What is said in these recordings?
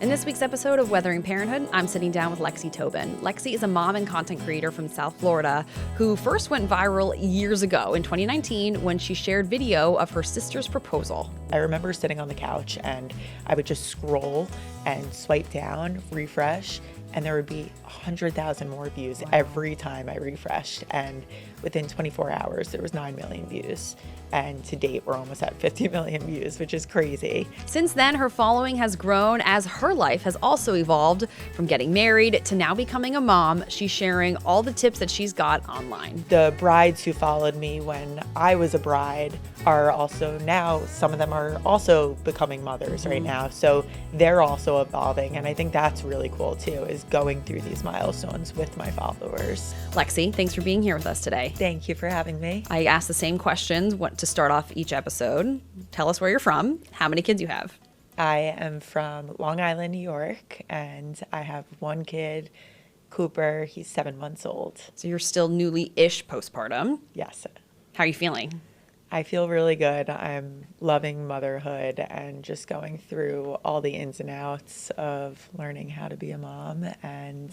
In this week's episode of Weathering Parenthood, I'm sitting down with Lexi Tobin. Lexi is a mom and content creator from South Florida who first went viral years ago in 2019 when she shared video of her sister's proposal. I remember sitting on the couch and I would just scroll and swipe down, refresh, and there would be 100,000 more views every time I refreshed. And within 24 hours, there was 9 million views. And to date, we're almost at 50 million views, which is crazy. Since then, her following has grown as her life has also evolved from getting married to now becoming a mom. She's sharing all the tips that she's got online. The brides who followed me when I was a bride are also now, some of them are also becoming mothers right now. So they're also evolving. And I think that's really cool too, is going through these milestones with my followers. Lexi, thanks for being here with us today. Thank you for having me. I ask the same questions to start off each episode. Tell us where you're from, how many kids you have. I am from Long Island, New York, and I have one kid, Cooper. He's 7 months old. So you're still newly-ish postpartum. Yes. How are you feeling? I feel really good. I'm loving motherhood and just going through all the ins and outs of learning how to be a mom and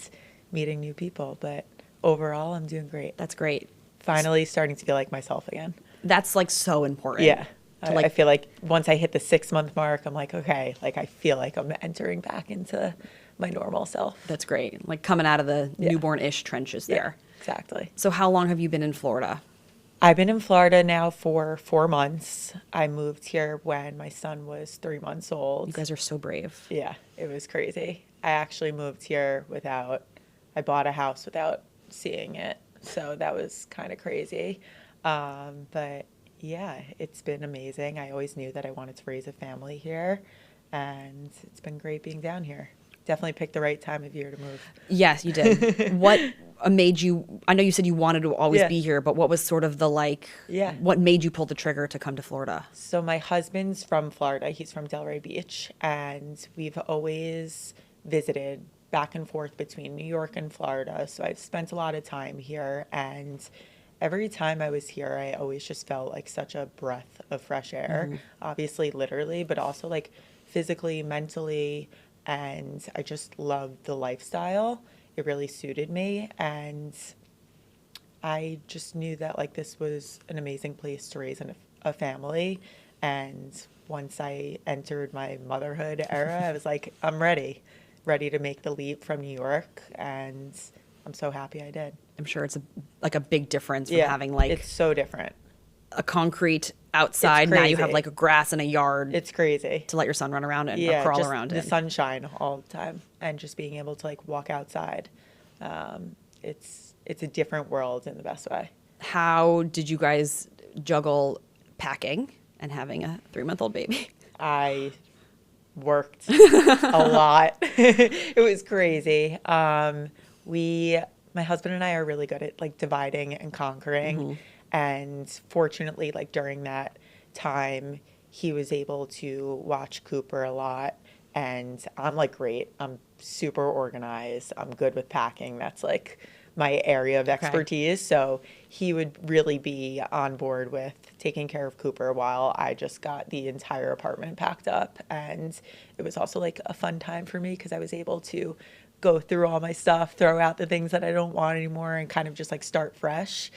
meeting new people. But overall, I'm doing great. That's great. Finally starting to feel like myself again. That's like so important. Yeah. I feel like once I hit the 6-month mark, I'm like, okay, like I feel like I'm entering back into my normal self. That's great. Like coming out of the newborn-ish trenches there. Exactly. So how long have you been in Florida? I've been in Florida now for 4 months. I moved here when my son was 3 months old. You guys are so brave. Yeah, it was crazy. I actually moved here I bought a house without seeing it. So that was kind of crazy. But yeah, it's been amazing. I always knew that I wanted to raise a family here, and it's been great being down here. Definitely picked the right time of year to move. Yes, you did. What made you, I know you said you wanted to always be here, but what was sort of the what made you pull the trigger to come to Florida? So my husband's from Florida. He's from Delray Beach, and we've always visited back and forth between New York and Florida. So I've spent a lot of time here, and every time I was here, I always just felt like such a breath of fresh air, obviously literally, but also like physically, mentally, and I just loved the lifestyle. It really suited me, and I just knew that like this was an amazing place to raise a family. And once I entered my motherhood era, I was like, I'm ready to make the leap from New York, and I'm so happy I did. I'm sure it's a big difference from having it's so different. A concrete outside. Now you have like a grass and a yard. It's crazy to let your son run around in or crawl around in. The sunshine all the time, and just being able to like walk outside. It's a different world in the best way. How did you guys juggle packing and having a 3-month-old baby? I worked a lot. It was crazy. My husband and I are really good at like dividing and conquering. And fortunately, like during that time, he was able to watch Cooper a lot. And I'm like, great. I'm super organized. I'm good with packing. That's like my area of expertise. So he would really be on board with taking care of Cooper while I just got the entire apartment packed up. And it was also like a fun time for me because I was able to go through all my stuff, throw out the things that I don't want anymore, and kind of just like start fresh.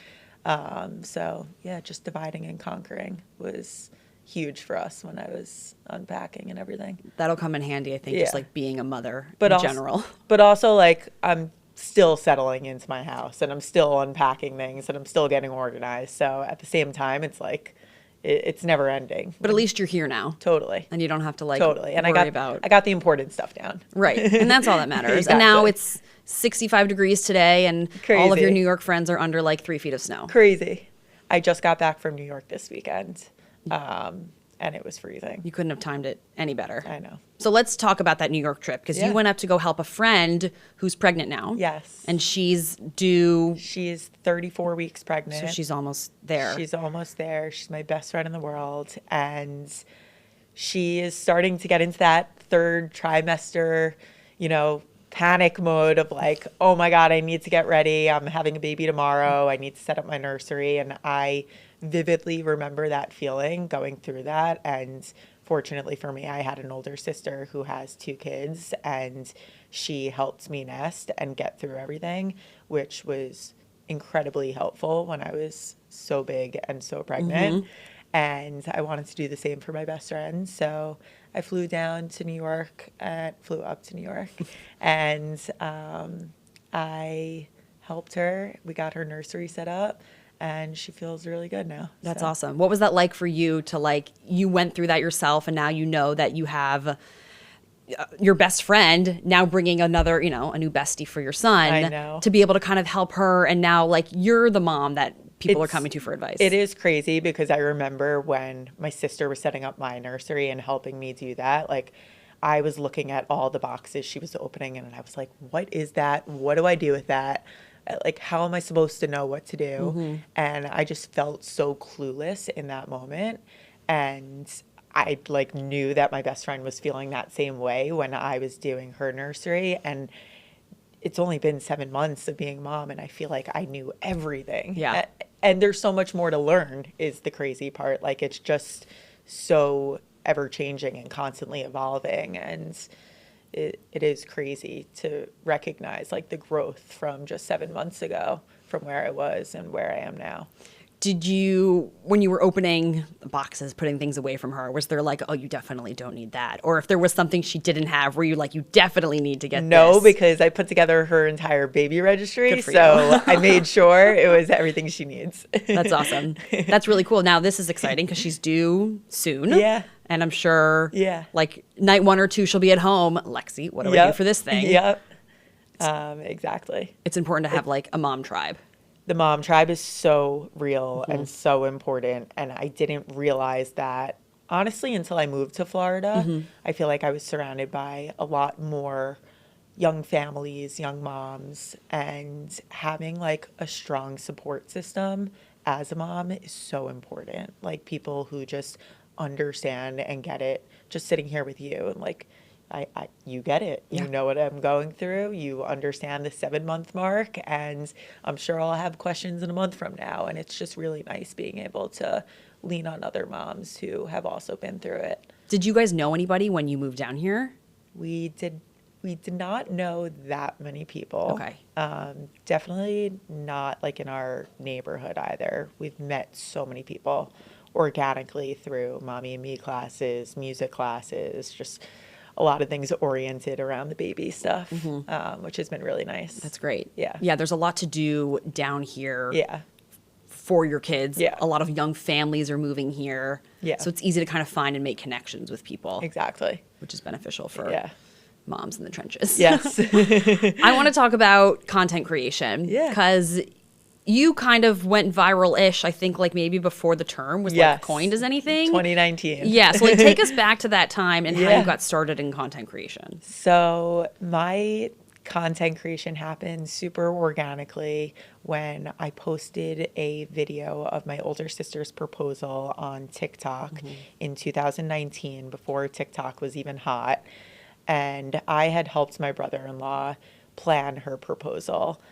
So yeah, just dividing and conquering was huge for us when I was unpacking and everything. That'll come in handy, I think, just like being a mother general. But also like I'm still settling into my house, and I'm still unpacking things, and I'm still getting organized. So at the same time, it's like it's never ending. But at least you're here now. Totally. And you don't have to like and worry about. I got the important stuff down. Right. And that's all that matters. Exactly. And now it's 65 degrees today, and all of your New York friends are under like 3 feet of snow. Crazy. I just got back from New York this weekend. And it was freezing. You couldn't have timed it any better. I know. So let's talk about that New York trip, because you went up to go help a friend who's pregnant now. Yes. And she's due. She's 34 weeks pregnant. So she's almost there. She's almost there. She's my best friend in the world. And she is starting to get into that 3rd trimester, panic mode of like, oh my God, I need to get ready. I'm having a baby tomorrow. I need to set up my nursery. And I vividly remember that feeling, going through that and fortunately for me, I had an older sister who has 2 kids, and she helped me nest and get through everything, which was incredibly helpful when I was so big and so pregnant. And I wanted to do the same for my best friend. So I flew down to New York and flew up to New York and I helped her. We got her nursery set up and she feels really good now. That's awesome. What was that like for you to you went through that yourself and now you know that you have your best friend now bringing another, a new bestie for your son. I know. To be able to kind of help her. And now you're the mom that people are coming to for advice. It is crazy because I remember when my sister was setting up my nursery and helping me do that, I was looking at all the boxes she was opening and I was like, what is that? What do I do with that? How am I supposed to know what to do? And I just felt so clueless in that moment. And I knew that my best friend was feeling that same way when I was doing her nursery. And it's only been 7 months of being mom and I feel like I knew everything. Yeah. And there's so much more to learn is the crazy part. It's just so ever changing and constantly evolving. And it is crazy to recognize the growth from just 7 months ago from where I was and where I am now. Did you, when you were opening boxes, putting things away from her, was there oh, you definitely don't need that? Or if there was something she didn't have, were you you definitely need to get No, this? because I put together her entire baby registry. Good for so I made sure it was everything she needs. That's awesome. That's really cool. Now, this is exciting because she's due soon. Yeah. And I'm sure, Yeah. night 1 or 2, she'll be at home. Lexi, what do I do for this thing? Yep. Exactly. It's important to have a mom tribe. The mom tribe is so real and so important. And I didn't realize that, honestly, until I moved to Florida. I feel like I was surrounded by a lot more young families, young moms, and having a strong support system as a mom is so important. People who just understand and get it, just sitting here with you and you get it. Yeah. You know what I'm going through. You understand the 7-month mark. And I'm sure I'll have questions in a month from now. And it's just really nice being able to lean on other moms who have also been through it. Did you guys know anybody when you moved down here? We did not know that many people. Okay. Definitely not in our neighborhood either. We've met so many people organically through Mommy and Me classes, music classes, just a lot of things oriented around the baby stuff, which has been really nice. That's great. Yeah. Yeah, there's a lot to do down here. Yeah. For your kids. Yeah. A lot of young families are moving here. Yeah. So it's easy to kind of find and make connections with people. Exactly. Which is beneficial for moms in the trenches. Yes. I want to talk about content creation. Yeah. Because you kind of went viral-ish, I think, maybe before the term was coined as anything. 2019. Yeah. So take us back to that time and how you got started in content creation. So my content creation happened super organically when I posted a video of my older sister's proposal on TikTok in 2019, before TikTok was even hot. And I had helped my brother-in-law plan her proposal.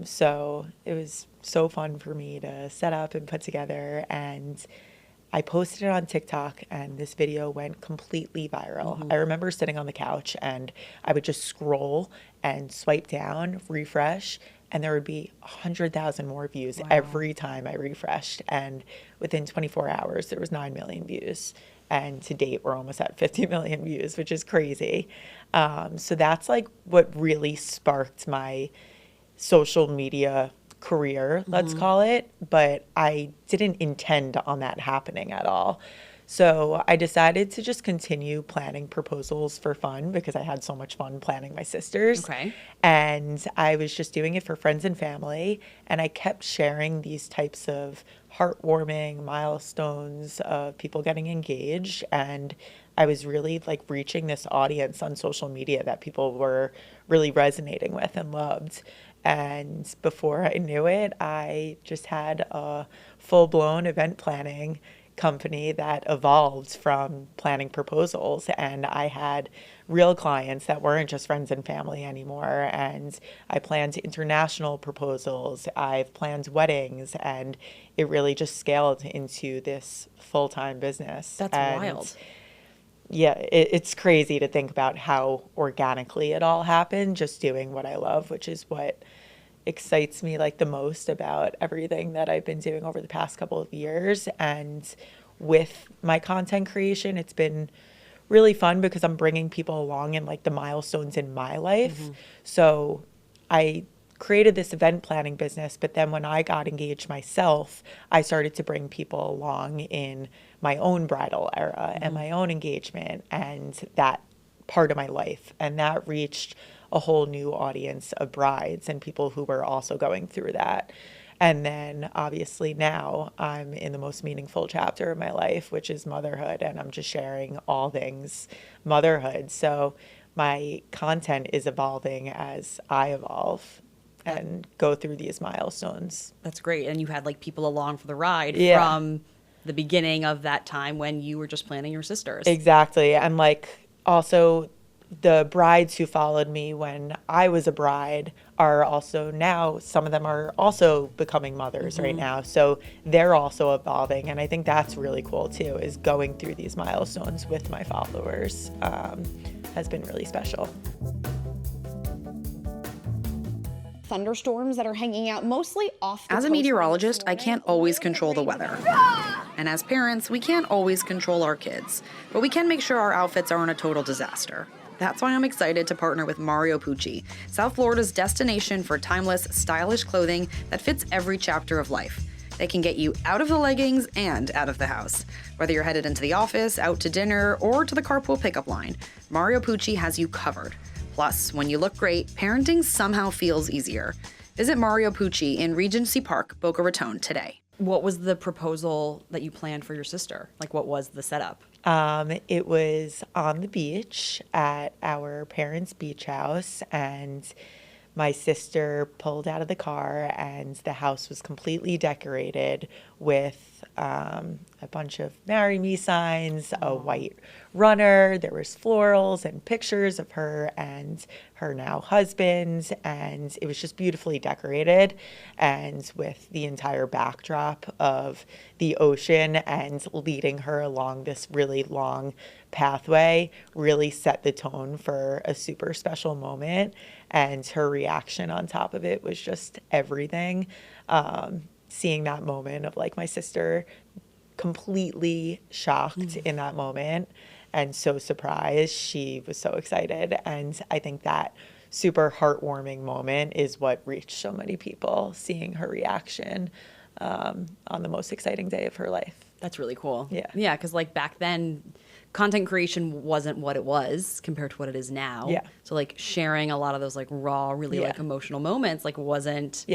So it was so fun for me to set up and put together, and I posted it on TikTok and this video went completely viral. I remember sitting on the couch and I would just scroll and swipe down, refresh, and there would be 100,000 more views every time I refreshed. And within 24 hours, there was 9 million views. And to date, we're almost at 50 million views, which is crazy. So that's what really sparked my social media career, let's call it, but I didn't intend on that happening at all. So I decided to just continue planning proposals for fun because I had so much fun planning my sister's. Okay. And I was just doing it for friends and family. And I kept sharing these types of heartwarming milestones of people getting engaged. And I was really reaching this audience on social media that people were really resonating with and loved. And before I knew it, I just had a full-blown event planning company that evolved from planning proposals, and I had real clients that weren't just friends and family anymore, and I planned international proposals, I've planned weddings, and it really just scaled into this full-time business. That's and wild. Yeah, it's crazy to think about how organically it all happened, just doing what I love, which is what excites me like the most about everything that I've been doing over the past couple of years. And with my content creation, it's been really fun because I'm bringing people along in like the milestones in my life. So I created this event planning business, but then when I got engaged myself, I started to bring people along in my own bridal era and my own engagement and that part of my life. And that reached a whole new audience of brides and people who were also going through that. And then obviously now I'm in the most meaningful chapter of my life, which is motherhood. And I'm just sharing all things motherhood. So my content is evolving as I evolve and go through these milestones. That's great. And you had like people along for the ride Yeah. from the beginning of that time when you were just planning your sisters. Exactly. And like also the brides who followed me when I was a bride are also now, some of them are also becoming mothers right now. So they're also evolving. And I think that's really cool too, is going through these milestones with my followers has been really special. Thunderstorms that are hanging out mostly off the As a coast meteorologist, this I morning. can't always control the weather. And as parents, we can't always control our kids, but we can make sure our outfits aren't a total disaster. That's why I'm excited to partner with Mario Pucci, South Florida's destination for timeless, stylish clothing that fits every chapter of life. They can get you out of the leggings and out of the house. Whether you're headed into the office, out to dinner, or to the carpool pickup line, Mario Pucci has you covered. Plus, when you look great, parenting somehow feels easier. Visit Mario Pucci in Regency Park, Boca Raton today. What was the proposal that you planned for your sister? Like, what was the setup? It was on the beach at our parents' beach house, and my sister pulled out of the car, and the house was completely decorated with a bunch of "Marry Me" signs, a white runner. There was florals and pictures of her and her now husband, and it was just beautifully decorated, and with the entire backdrop of the ocean and leading her along this really long pathway really set the tone for a super special moment. And her reaction on top of it was just everything. Seeing that moment of like my sister completely shocked in that moment and so surprised, she was so excited. And I think that super heartwarming moment is what reached so many people, seeing her reaction on the most exciting day of her life. That's really cool. Yeah. Yeah, because like back then, content creation wasn't what it was compared to what it is now. Yeah. So like sharing a lot of those like raw, really like emotional moments like wasn't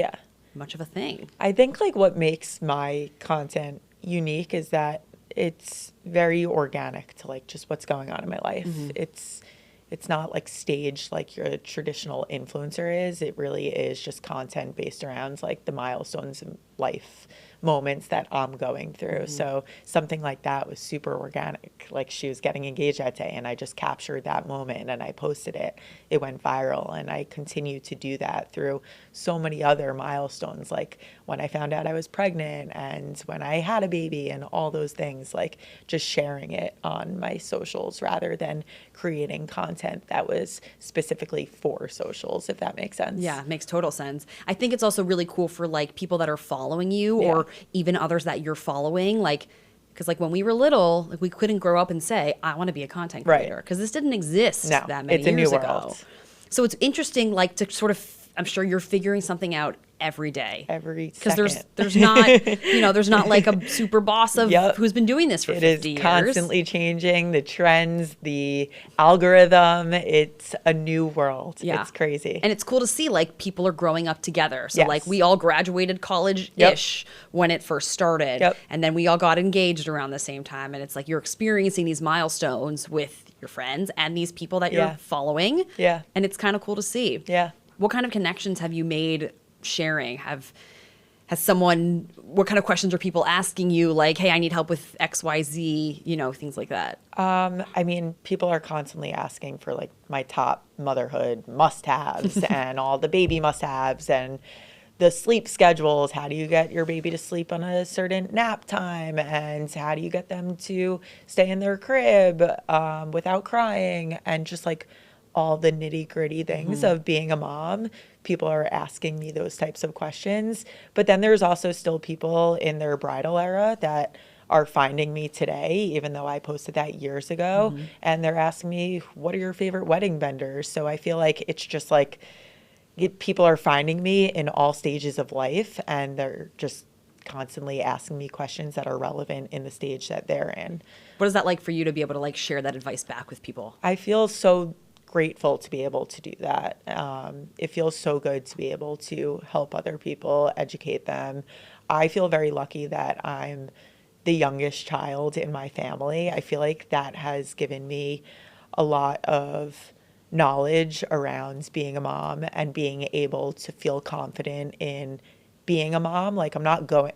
much of a thing. I think like what makes my content unique is that it's very organic to like just what's going on in my life. It's not like staged like your traditional influencer is. It really is just content based around like the milestones in life moments that I'm going through. So something like that was super organic. Like she was getting engaged that day and I just captured that moment and I posted it. It went viral, and I continue to do that through so many other milestones, like when I found out I was pregnant and when I had a baby and all those things, like just sharing it on my socials rather than creating content that was specifically for socials, if that makes sense. Yeah, makes total sense. I think it's also really cool for like people that are following you or even others that you're following, like, because like when we were little, like we couldn't grow up and say, I want to be a content creator, because this didn't exist that many it's a years new ago. world. So it's interesting, like to sort of, I'm sure you're figuring something out every day. Every Because second. there's not, there's not like a super boss of who's been doing this for 50 It is years. constantly changing, the trends, the algorithm. It's a new world. Yeah. It's crazy. And it's cool to see like people are growing up together. So like Yes. we all graduated college-ish when it first started. Yep. And then we all got engaged around the same time. And it's like you're experiencing these milestones with your friends and these people that you're following. Yeah. And it's kind of cool to see. Yeah. What kind of connections have you made sharing? Have what kind of questions are people asking you? Like, hey, I need help with XYZ, things like that. I mean, people are constantly asking for like my top motherhood must-haves and all the baby must-haves and the sleep schedules. How do you get your baby to sleep on a certain nap time? And how do you get them to stay in their crib without crying? And just like all the nitty gritty things of being a mom. People are asking me those types of questions. But then there's also still people in their bridal era that are finding me today, even though I posted that years ago. And they're asking me, what are your favorite wedding vendors? So I feel like it's just like people are finding me in all stages of life, and they're just constantly asking me questions that are relevant in the stage that they're in. What is that like for you to be able to like share that advice back with people? I feel so grateful to be able to do that. It feels so good to be able to help other people, educate them. I feel very lucky that I'm the youngest child in my family. I feel like that has given me a lot of knowledge around being a mom and being able to feel confident in being a mom. Like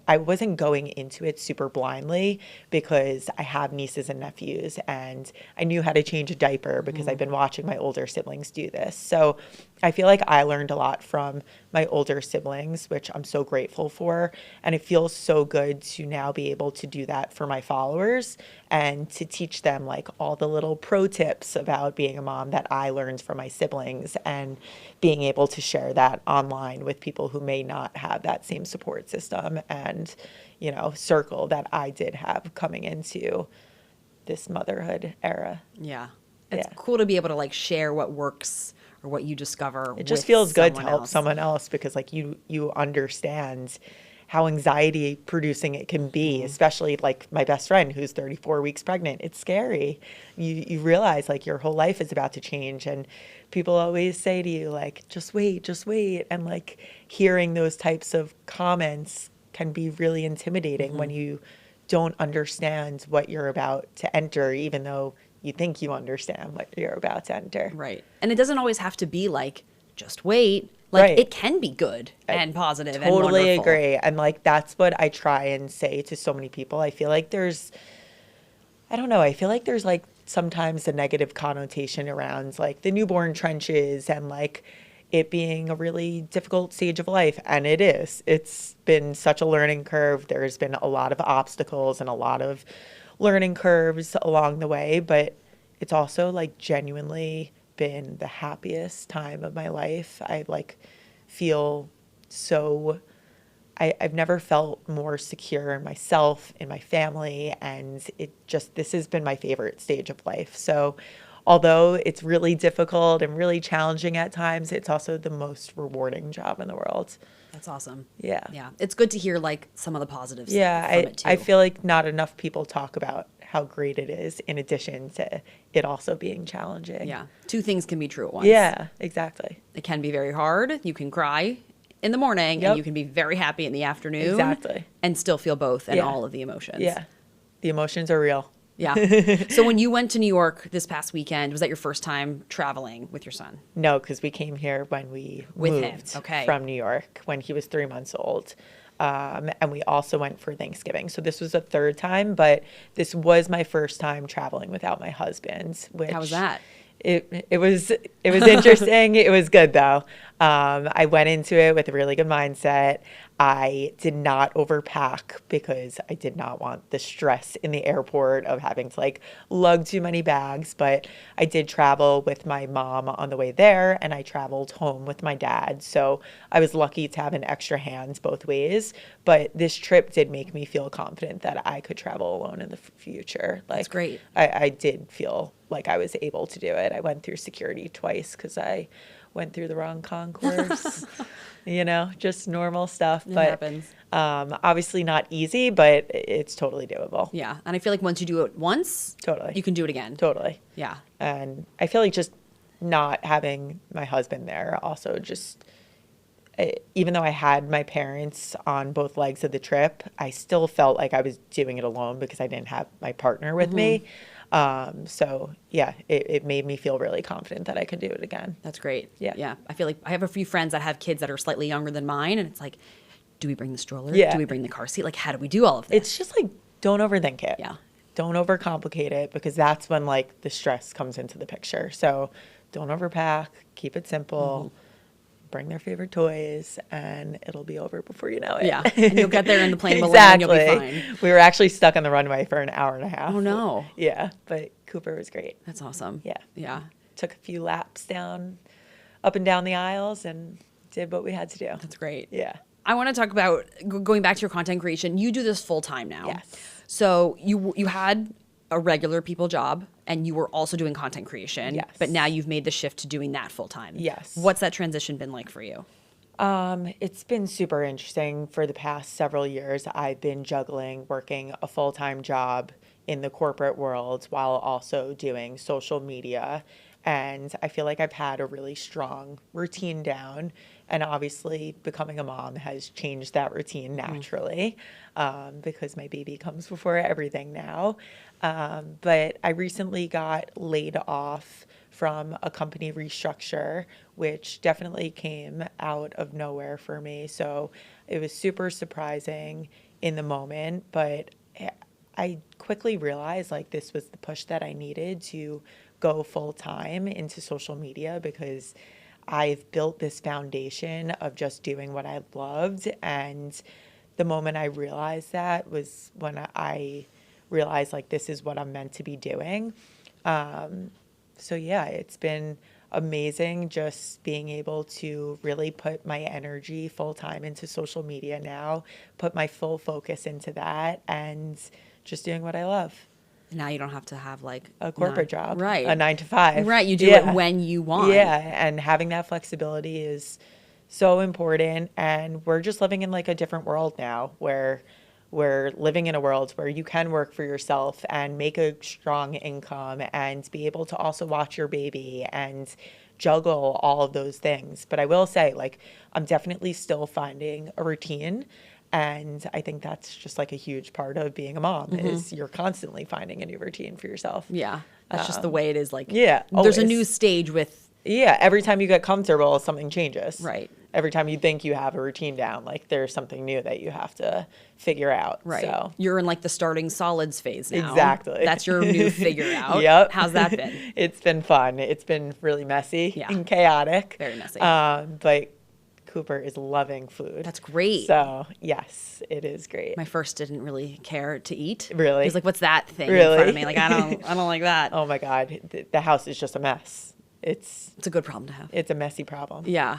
I wasn't going into it super blindly because I have nieces and nephews and I knew how to change a diaper because I've been watching my older siblings do this. So I feel like I learned a lot from my older siblings, which I'm so grateful for. And it feels so good to now be able to do that for my followers and to teach them like all the little pro tips about being a mom that I learned from my siblings and being able to share that online with people who may not have that same support system and, circle that I did have coming into this motherhood era. Yeah. It's cool to be able to like share what works or what you discover. It just feels good to help someone else because like you understand how anxiety producing it can be, especially like my best friend who's 34 weeks pregnant. It's scary. You realize like your whole life is about to change, and people always say to you like, just wait. And like hearing those types of comments can be really intimidating when you don't understand what you're about to enter, even though you think you understand what you're about to enter. Right. And it doesn't always have to be like, just wait. Like Right. it can be good and positive and wonderful. Totally agree. And like that's what I try and say to so many people. I feel like there's like sometimes a negative connotation around like the newborn trenches and like it being a really difficult stage of life. And it is. It's been such a learning curve. There's been a lot of obstacles and a lot of learning curves along the way, but it's also like genuinely been the happiest time of my life. I like feel so I've never felt more secure in myself, in my family, and this has been my favorite stage of life. So although it's really difficult and really challenging at times, it's also the most rewarding job in the world. That's awesome. Yeah. Yeah. It's good to hear like some of the positives from it too. I feel like not enough people talk about how great it is in addition to it also being challenging. Yeah. Two things can be true at once. Yeah, exactly. It can be very hard. You can cry in the morning and you can be very happy in the afternoon. Exactly. And still feel both and all of the emotions. Yeah. The emotions are real. Yeah. So when you went to New York this past weekend, was that your first time traveling with your son? No, because we came here when we moved from New York when he was 3 months old. And we also went for Thanksgiving. So this was a third time, but this was my first time traveling without my husband. How was that? It was interesting. It was good though. I went into it with a really good mindset. I did not overpack because I did not want the stress in the airport of having to like lug too many bags. But I did travel with my mom on the way there, and I traveled home with my dad. So I was lucky to have an extra hand both ways. But this trip did make me feel confident that I could travel alone in the future. Like, that's great. I did feel like I was able to do it. I went through security twice because I went through the wrong concourse. Just normal stuff. It but happens. Obviously not easy, but it's totally doable. Yeah. And I feel like once you do it once, Totally. you can do it again. Totally. Yeah. And I feel like just not having my husband there also just, even though I had my parents on both legs of the trip, I still felt like I was doing it alone because I didn't have my partner with me. So yeah, it made me feel really confident that I could do it again. That's great. Yeah. Yeah. I feel like I have a few friends that have kids that are slightly younger than mine, and it's like, do we bring the stroller? Yeah. Do we bring the car seat? Like, how do we do all of this? It's just like, don't overthink it. Yeah. Don't overcomplicate it, because that's when like the stress comes into the picture. So don't overpack, keep it simple, bring their favorite toys, and it'll be over before you know it. Yeah. And you'll get there in the plane balloon Exactly. and you'll be fine. We were actually stuck on the runway for an hour and a half. Oh, no. Yeah, but Cooper was great. That's awesome. Yeah. Yeah. Took a few laps up and down the aisles and did what we had to do. That's great. Yeah. I want to talk about going back to your content creation. You do this full time now. Yes. So you had a regular people job and you were also doing content creation. Yes. But now you've made the shift to doing that full time. Yes. What's that transition been like for you? It's been super interesting. For the past several years, I've been juggling working a full-time job in the corporate world while also doing social media. And I feel like I've had a really strong routine down. And obviously, becoming a mom has changed that routine naturally, because my baby comes before everything now. But I recently got laid off from a company restructure, which definitely came out of nowhere for me. So it was super surprising in the moment, but I quickly realized like this was the push that I needed to go full time into social media, because I've built this foundation of just doing what I loved. And the moment I realized that was when I realized like this is what I'm meant to be doing. So yeah, it's been amazing just being able to really put my energy full time into social media now, put my full focus into that, and just doing what I love. Now you don't have to have like A corporate job, right? a 9 to 5, right? You do it when you want. Yeah, and having that flexibility is so important. And we're just living in like a different world now, where we're living in a world where you can work for yourself and make a strong income and be able to also watch your baby and juggle all of those things. But I will say, like, I'm definitely still finding a routine. And I think that's just like a huge part of being a mom is you're constantly finding a new routine for yourself. Yeah. That's just the way it is. Like, yeah, there's a always. new stage with. Yeah, every time you get comfortable, something changes. Right. Every time you think you have a routine down, like there's something new that you have to figure out. Right. So. You're in like the starting solids phase now. Exactly. That's your new figure out. Yep. How's that been? It's been fun. It's been really messy Yeah. and chaotic. Very messy. But Cooper is loving food. That's great. So yes, it is great. My first didn't really care to eat. Really? He's like, "What's that thing in Really? front of me?" Like, I don't like that. Oh my God, the house is just a mess. It's It's a good problem to have. a messy problem. Yeah,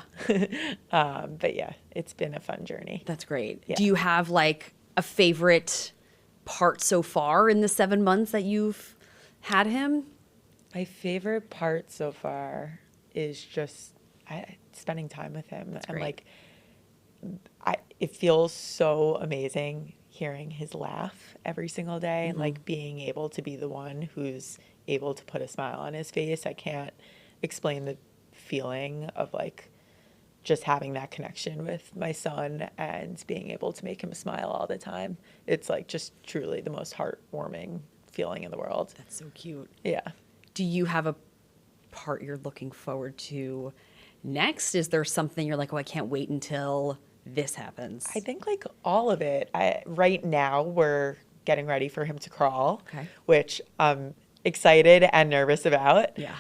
But yeah, it's been a fun journey. that's great. Yeah. Do you have like a favorite part so far in the 7 months that you've had him? My favorite part so far is just spending time with him. And great. like, it feels so amazing hearing his laugh every single day and like being able to be the one who's able to put a smile on his face. I can't explain the feeling of like just having that connection with my son and being able to make him smile all the time. It's like just truly the most heartwarming feeling in the world. That's so cute. Yeah. Do you have a part you're looking forward to next? Is there something you're like, oh, I can't wait until this happens? I think like all of it. Right now we're getting ready for him to crawl, Okay. which I'm excited and nervous about. Yeah.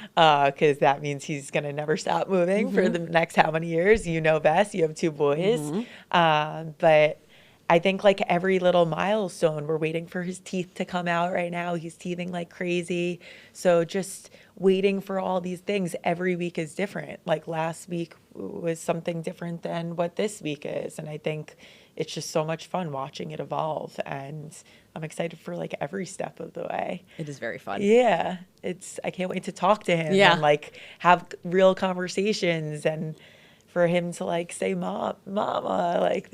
Because that means he's gonna never stop moving for the next how many years? You know best. You have 2 boys. But I think like every little milestone, we're waiting for his teeth to come out right now. He's teething like crazy. So just waiting for all these things. Every week is different. Like last week was something different than what this week is. And I think it's just so much fun watching it evolve. And I'm excited for like every step of the way. It is very fun. Yeah. I can't wait to talk to him and like have real conversations and for him to like say, Mama, like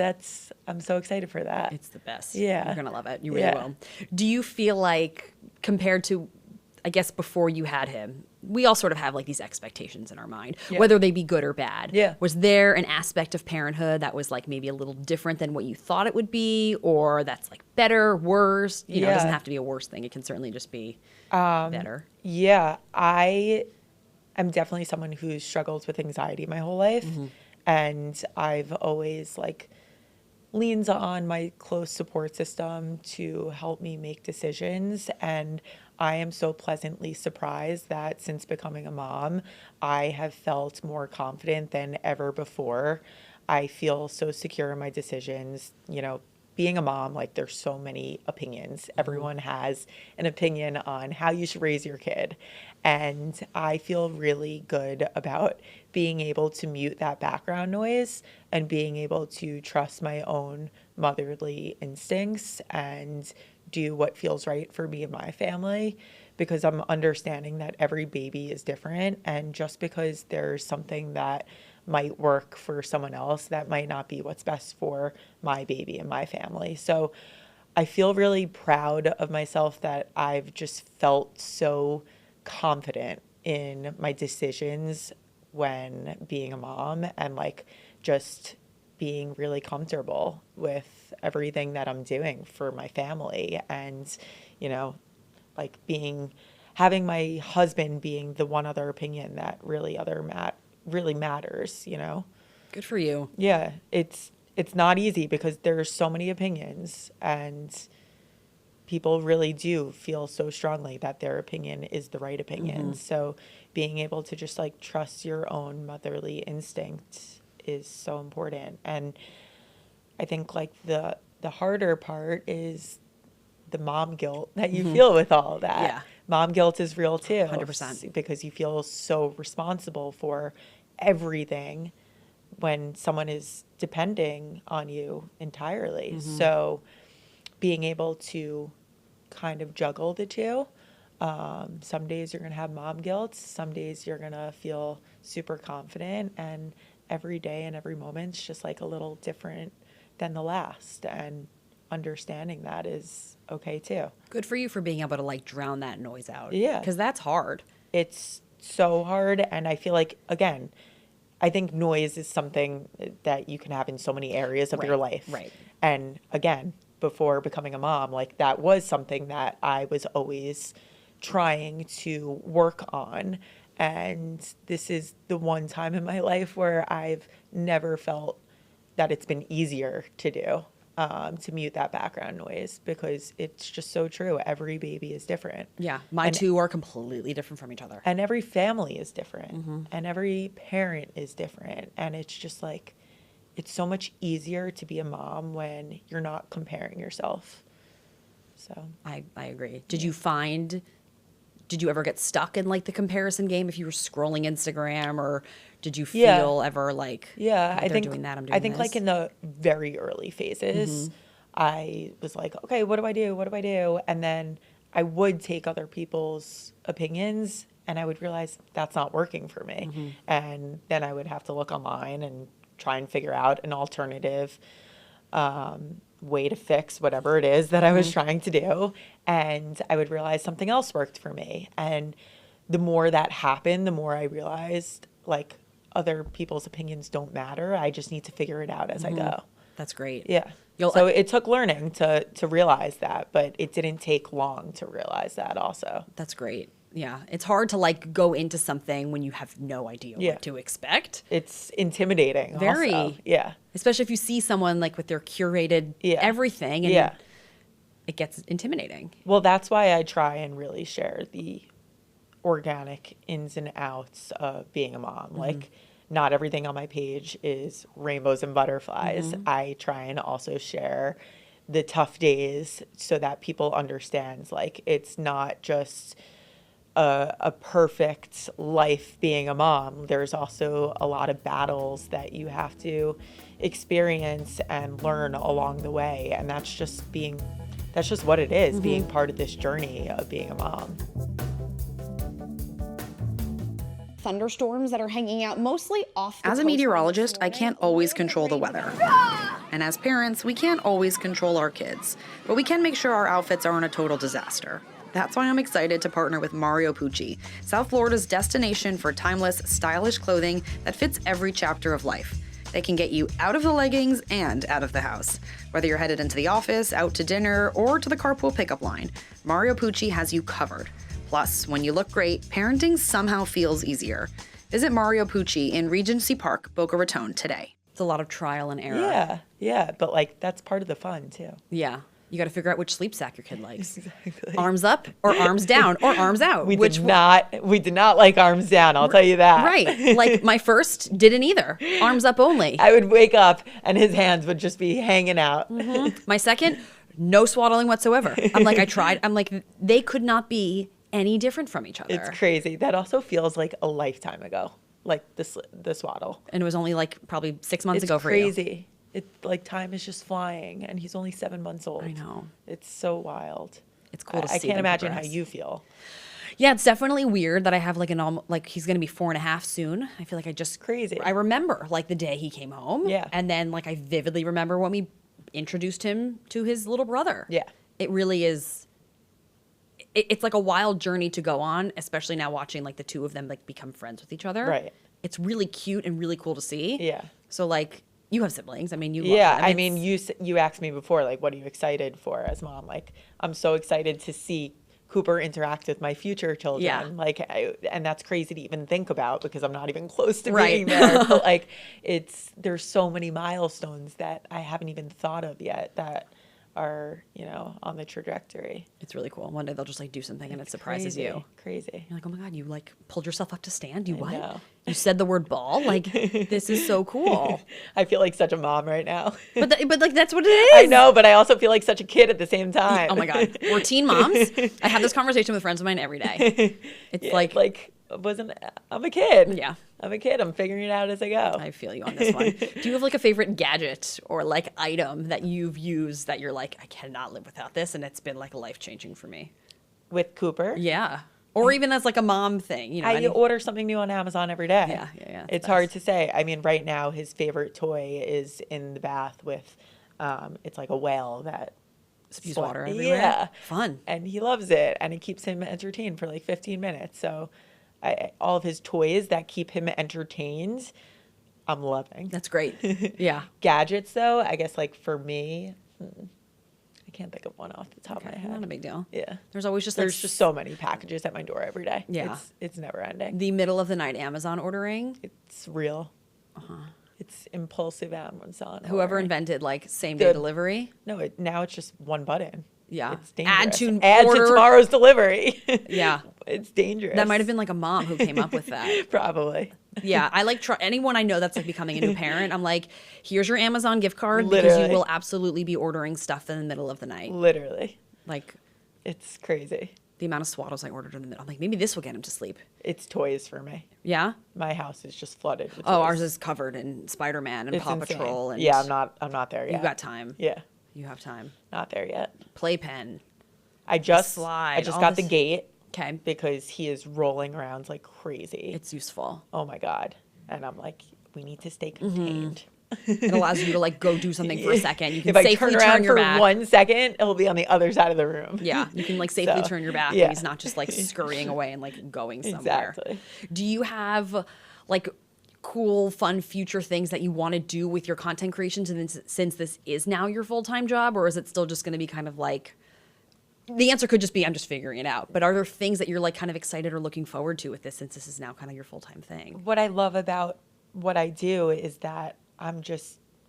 I'm so excited for that. It's the best. Yeah. You're going to love it. You really Yeah. will. Do you feel like compared to, I guess, before you had him, we all sort of have like these expectations in our mind, Yeah. whether they be good or bad. Yeah. Was there an aspect of parenthood that was like maybe a little different than what you thought it would be, or that's like better, worse? You know, it doesn't Yeah. have to be a worse thing. It can certainly just be better. Yeah, I am definitely someone who's struggled with anxiety my whole life. And I've always like leans on my close support system to help me make decisions. And I am so pleasantly surprised that since becoming a mom, I have felt more confident than ever before. I feel so secure in my decisions. You know, being a mom, like there's so many opinions. Everyone has an opinion on how you should raise your kid. And I feel really good about being able to mute that background noise and being able to trust my own motherly instincts and do what feels right for me and my family, because I'm understanding that every baby is different. And just because there's something that might work for someone else, that might not be what's best for my baby and my family. So I feel really proud of myself that I've just felt so confident in my decisions when being a mom, and like just being really comfortable with everything that I'm doing for my family. And, you know, like having my husband being the one other opinion that really matters, you know? Good for you. Yeah, it's not easy because there's so many opinions, and people really do feel so strongly that their opinion is the right opinion. So being able to just like trust your own motherly instinct is so important. And I think like the harder part is the mom guilt that you feel with all of that. Yeah. Mom guilt is real too. 100%. Because you feel so responsible for everything when someone is depending on you entirely. So being able to kind of juggle the two. Some days you're going to have mom guilt. Some days you're going to feel super confident, and every day and every moment's just like a little different than the last. And understanding that is okay too. Good for you for being able to like drown that noise out. Yeah. Because that's hard. It's so hard. And I feel like, again, I think noise is something that you can have in so many areas of your life. Right. And again, before becoming a mom, like that was something that I was always trying to work on. And this is the one time in my life where I've never felt that it's been easier to do, to mute that background noise, because it's just so true. Every baby is different. Yeah. My two are completely different from each other. And every family is different. And every parent is different. And it's just like, it's so much easier to be a mom when you're not comparing yourself. So I agree. Did you ever get stuck in like the comparison game if you were scrolling Instagram, or did you feel ever like, I think doing that, I'm doing I think this? like in the very early phases, I was like, okay, what do I do? What do I do? And then I would take other people's opinions and I would realize that's not working for me. And then I would have to look online and try and figure out an alternative way to fix whatever it is that I was trying to do. And I would realize something else worked for me. And the more that happened, the more I realized like other people's opinions don't matter. I just need to figure it out as I go. That's great. Yeah. So it took learning to realize that, but it didn't take long to realize that also. That's great. Yeah. It's hard to like go into something when you have no idea what to expect. It's intimidating. Very. Also. Yeah. Especially if you see someone like with their curated everything, and it gets intimidating. Well, that's why I try and really share the organic ins and outs of being a mom. Like, not everything on my page is rainbows and butterflies. I try and also share the tough days so that people understand, like, it's not just a perfect life being a mom. There's also a lot of battles that you have to experience and learn along the way. And that's just what it is, being part of this journey of being a mom. Thunderstorms that are hanging out mostly off the As a coast meteorologist, I this can't morning. always control the weather. And as parents, we can't always control our kids, but we can make sure our outfits aren't a total disaster. That's why I'm excited to partner with Mario Pucci, South Florida's destination for timeless, stylish clothing that fits every chapter of life. They can get you out of the leggings and out of the house. Whether you're headed into the office, out to dinner, or to the carpool pickup line, Mario Pucci has you covered. Plus, when you look great, parenting somehow feels easier. Visit Mario Pucci in Regency Park, Boca Raton today. It's a lot of trial and error. Yeah, yeah, but like that's part of the fun too. Yeah. You got to figure out which sleep sack your kid likes. Exactly. Arms up or arms down or arms out. We did not like arms down, I'll tell you that. Right. Like my first didn't either. Arms up only. I would wake up and his hands would just be hanging out. My second, no swaddling whatsoever. I tried. I'm like, they could not be any different from each other. It's crazy. That also feels like a lifetime ago, like the swaddle. And it was only like probably 6 months It's ago for you. crazy. It's like time is just flying, and he's only 7 months old. I know. It's so wild. It's cool to see I can't them imagine progress. how you feel. Yeah, it's definitely weird that I have like he's gonna be 4.5 soon. I feel like Crazy. I remember like the day he came home. Yeah. And then like I vividly remember when we introduced him to his little brother. Yeah. It really is. It's like a wild journey to go on, especially now watching like the two of them like become friends with each other. Right. It's really cute and really cool to see. Yeah. So like you have siblings. I mean, you. Yeah, Love them. I mean, you asked me before, like, what are you excited for as mom? Like, I'm so excited to see Cooper interact with my future children. Yeah. Like, and that's crazy to even think about because I'm not even close to Right. being there. But like, there's so many milestones that I haven't even thought of yet that are, on the trajectory. It's really cool. One day they'll just like do something and it surprises Crazy, you. Crazy. You're like, oh my God, you like pulled yourself up to stand. You what? know. You said the word ball. Like, this is so cool. I feel like such a mom right now. But like, that's what it is. I know, but I also feel like such a kid at the same time. Oh my God. We're teen moms. I have this conversation with friends of mine every day. It's Yeah, like, I'm a kid. Yeah. I'm a kid. I'm figuring it out as I go. I feel you on this one. Do you have like a favorite gadget or like item that you've used that you're like, I cannot live without this, and it's been like life-changing for me? With Cooper? Yeah. Or even as like a mom thing, I order something new on Amazon every day. Yeah. It's hard to say. I mean, right now his favorite toy is in the bath with, it's like a whale that spews water everywhere. Yeah. Fun. And he loves it, and it keeps him entertained for like 15 minutes. So all of his toys that keep him entertained, I'm loving. That's great. Yeah. Gadgets, though, I guess like for me, I can't think of one off the top of my head. Not a big deal. Yeah. There's always just There's just so many packages at my door every day. Yeah. It's never ending. the middle of the night Amazon ordering. It's real. It's impulsive Amazon. Whoever ordering. invented like same day delivery. No, now it's just one button. Yeah. It's dangerous. Add to to order- tomorrow's delivery. Yeah. It's dangerous. That might have been like a mom who came up with that. Probably. Yeah, I like anyone I know that's like becoming a new parent. I'm like, here's your Amazon gift card because Literally. you will absolutely be ordering stuff in the middle of the night. Literally. Like It's crazy. the amount of swaddles I ordered in the middle. I'm like, maybe this will get him to sleep. It's toys for me. Yeah. My house is just flooded with Oh, toys. ours is covered in Spider-Man and It's Paw insane. Patrol. And Yeah, I'm not there yet. You got time. Yeah, You have time. not there yet. Playpen. I just slide, all got the this- gate Okay. because he is rolling around like crazy. It's useful. Oh my God. And I'm like, we need to stay Mm-hmm. contained. It allows you to like go do something for a second. You can If I safely turn around your for back. 1 second, it'll be on the other side of the room. Yeah, you can like safely So, turn your back yeah. and he's not just like scurrying away and like going somewhere. Exactly. Do you have like cool, fun future things that you want to do with your content creation since this is now your full-time job, or is it still just going to be kind of like, the answer could just be I'm just figuring it out, but are there things that you're like kind of excited or looking forward to with this since this is now kind of your full-time thing? What I love about what I do is that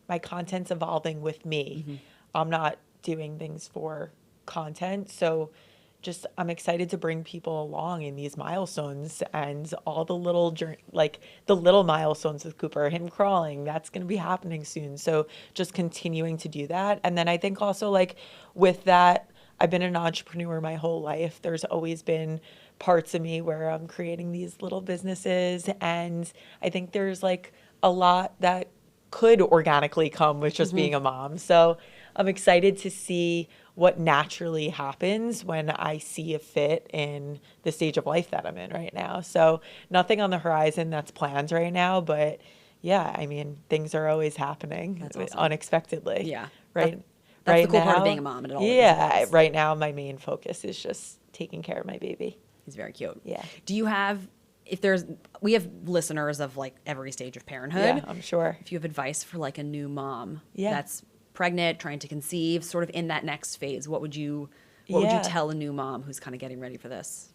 my content's evolving with me. Mm-hmm. I'm not doing things for content. So I'm excited to bring people along in these milestones and all the little the little milestones with Cooper, him crawling, that's going to be happening soon. So just continuing to do that. And then I think also like with that, I've been an entrepreneur my whole life. There's always been parts of me where I'm creating these little businesses. And I think there's like a lot that could organically come with just being a mom. So I'm excited to see what naturally happens when I see a fit in the stage of life that I'm in right now. So nothing on the horizon that's planned right now, but yeah, I mean, things are always happening That's awesome. unexpectedly. Yeah. Right. That's right the cool now, part of being a mom. And it all yeah. Right now, my main focus is just taking care of my baby. He's very cute. Yeah. Do you have, we have listeners of like every stage of parenthood. Yeah, I'm sure. If you have advice for like a new mom Yeah. that's pregnant, trying to conceive, sort of in that next phase, what would you Yeah. tell a new mom who's kind of getting ready for this?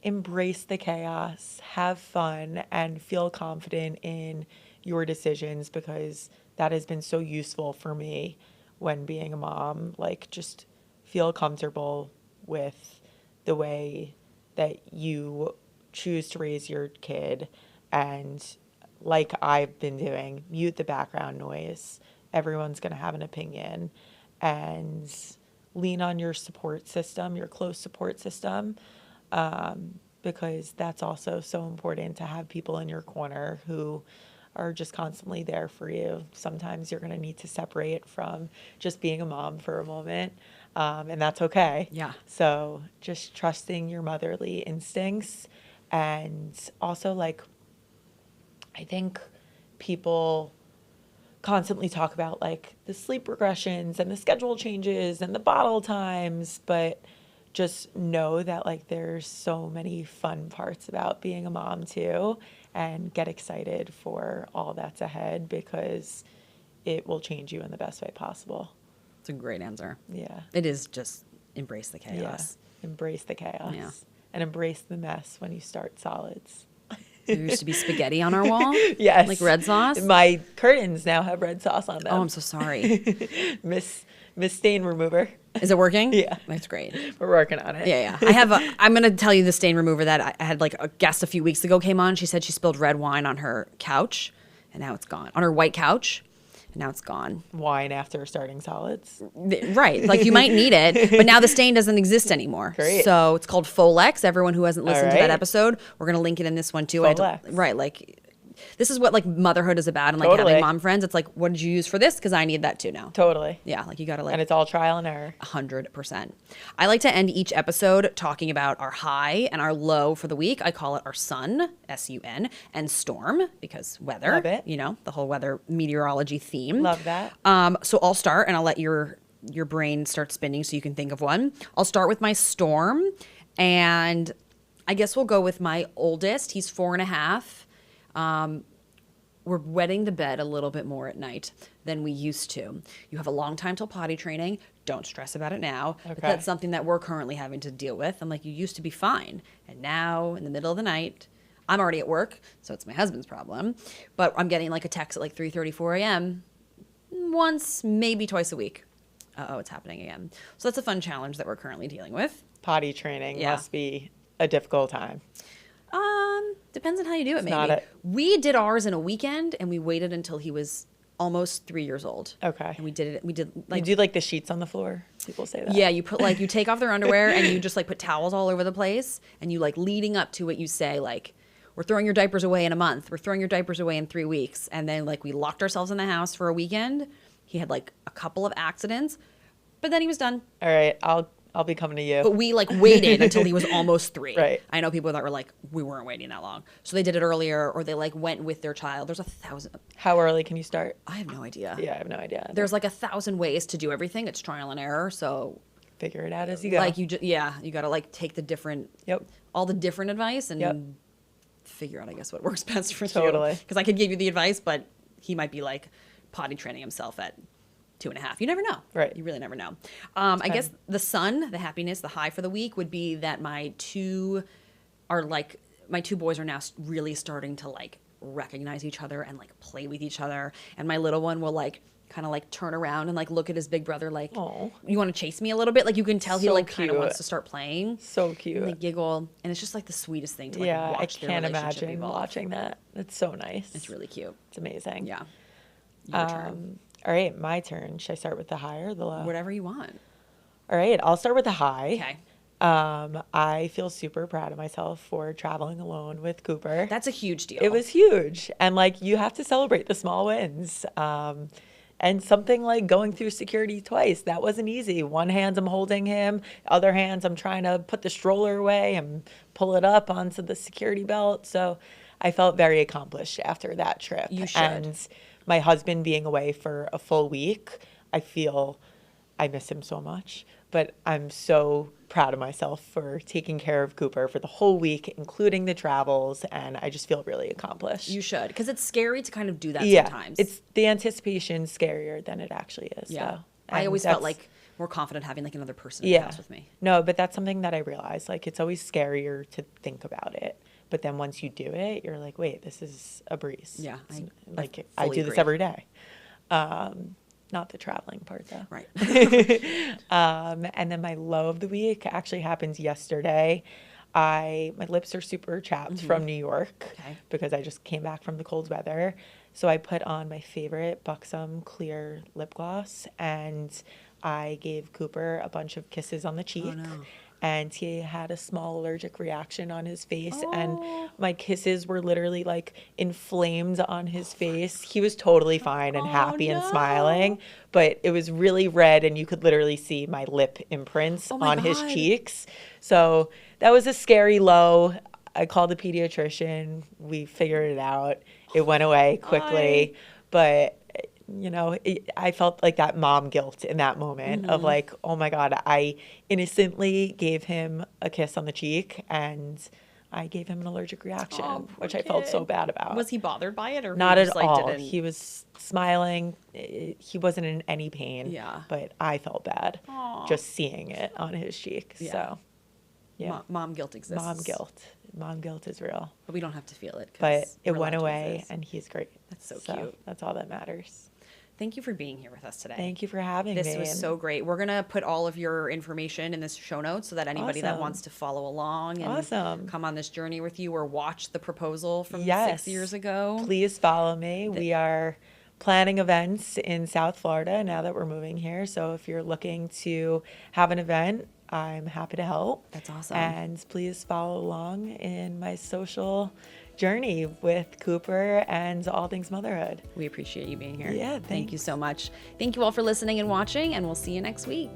Embrace the chaos, have fun, and feel confident in your decisions because that has been so useful for me when being a mom, like just feel comfortable with the way that you choose to raise your kid, and like I've been doing, mute the background noise. Everyone's going to have an opinion, and lean on your support system, your close support system, because that's also so important to have people in your corner who are just constantly there for you. Sometimes you're going to need to separate from just being a mom for a moment, and that's okay. Yeah. So just trusting your motherly instincts, and also like, I think people constantly talk about like the sleep regressions and the schedule changes and the bottle times, but just know that like there's so many fun parts about being a mom too, and get excited for all that's ahead because it will change you in the best way possible. It's a great answer. Yeah. It is just embrace the chaos. Yeah. Embrace the chaos. Yeah. And embrace the mess when you start solids. There used to be spaghetti on our wall. Yes. Like red sauce. My curtains now have red sauce on them. Oh, I'm so sorry. Miss Stain Remover. Is it working? Yeah. That's great. We're working on it. Yeah. I'm going to tell you the stain remover that I had like a guest a few weeks ago came on. She said she spilled red wine on her couch and now it's gone. On her white couch. And now it's gone. Wine after starting solids. Right. Like you might need it, but now the stain doesn't exist anymore. Great. So it's called Folex. Everyone who hasn't listened to that right. episode, we're going to link it in this one too. Folex. Right. Like this is what like motherhood is about, and like Totally. having mom friends. It's like, what did you use for this? Because I need that too now. Totally. Yeah. Like you got to like. And it's all trial and error. 100%. I like to end each episode talking about our high and our low for the week. I call it our sun, S-U-N, and storm because weather. Love it. You know, the whole weather meteorology theme. Love that. So I'll start and I'll let your brain start spinning so you can think of one. I'll start with my storm, and I guess we'll go with my oldest. He's 4.5. We're wetting the bed a little bit more at night than we used to. You have a long time till potty training. Don't stress about it now. But Okay. that's something that we're currently having to deal with. I'm like, you used to be fine. And now, in the middle of the night, I'm already at work, so it's my husband's problem. But I'm getting like a text at like 3:30, 4 a.m. once, maybe twice a week. Uh-oh, it's happening again. So that's a fun challenge that we're currently dealing with. Potty training Yeah. must be a difficult time. Depends on how you do it, maybe. not a- We did ours in a weekend, and we waited until he was almost 3 years old. Okay. And we did You like, do like the sheets on the floor? People say that. yeah, you put like, you take off their underwear and you just like put towels all over the place, and you like leading up to it, you say like, we're throwing your diapers away in a month. We're throwing your diapers away in 3 weeks. And then like we locked ourselves in the house for a weekend. He had like a couple of accidents, but then he was done. All right. I'll be coming to you. But we like waited until he was almost 3. Right. I know people that were like, we weren't waiting that long. So they did it earlier, or they like went with their child. There's 1,000. How early can you start? I have no idea. Yeah, I have no idea. There's like 1,000 ways to do everything. It's trial and error. So Figure it out as you go. like you got to like take the different, Yep. all the different advice and Yep. figure out, I guess, what works best for you. Totally. Because I could give you the advice, but he might be like potty training himself at 2.5. You never know. Right. You really never know. I guess the sun, the happiness, the high for the week would be that my two boys are now really starting to like recognize each other and like play with each other. And my little one will like kind of like turn around and like look at his big brother like, Aw. you want to chase me a little bit? Like you can tell he So like kind of cute. wants to start playing. So cute. And they giggle. And it's just like the sweetest thing to like Yeah, I watch their can't relationship imagine evolve. watching that. It's so nice. It's really cute. It's amazing. Yeah. Your turn. All right, my turn. Should I start with the high or the low? Whatever you want. All right, I'll start with the high. Okay. I feel super proud of myself for traveling alone with Cooper. That's a huge deal. It was huge. And like, you have to celebrate the small wins. And something like going through security twice, that wasn't easy. One hand I'm holding him, other hands I'm trying to put the stroller away and pull it up onto the security belt. So I felt very accomplished after that trip. You should. And my husband being away for a full week, I feel I miss him so much. But I'm so proud of myself for taking care of Cooper for the whole week, including the travels, and I just feel really accomplished. You should, because it's scary to kind of do that Yeah, sometimes. it's the anticipation scarier than it actually is. yeah. So. I And always felt that's- like more confident having like another person in the house with me. No, but that's something that I realized. Like, it's always scarier to think about it. But then once you do it, you're like, wait, this is a breeze. Yeah, I I fully do this agree. every day. Not the traveling part though. Right. And then my low of the week actually happens yesterday. My lips are super chapped from New York because I just came back from the cold weather. So I put on my favorite Buxom clear lip gloss, and I gave Cooper a bunch of kisses on the cheek. And he had a small allergic reaction on his face, and my kisses were literally like inflamed on his face. He was totally fine and happy and smiling, but it was really red, and you could literally see my lip imprints on his cheeks. So that was a scary low. I called the pediatrician. We figured it out. It went away quickly, but you know, I felt like that mom guilt in that moment of like, oh my God, I innocently gave him a kiss on the cheek and I gave him an allergic reaction, which I felt so bad about. Was he bothered by it or not he at just, like, all? didn't... He was smiling. He wasn't in any pain. Yeah. But I felt bad just seeing it on his cheek. Yeah. So, yeah. Mom guilt exists. Mom guilt is real. But we don't have to feel it. But it went away and he's great. That's so cute. That's all that matters. Thank you for being here with us today. Thank you for having me. This was so great. We're going to put all of your information in the show notes so that anybody that wants to follow along and come on this journey with you or watch the proposal from 6 years ago. Please follow me. We are planning events in South Florida now that we're moving here. So if you're looking to have an event, I'm happy to help. That's awesome. And please follow along in my social journey with Cooper and all things motherhood. We appreciate you being here. Yeah, thank you so much. Thank you all for listening and watching, and we'll see you next week.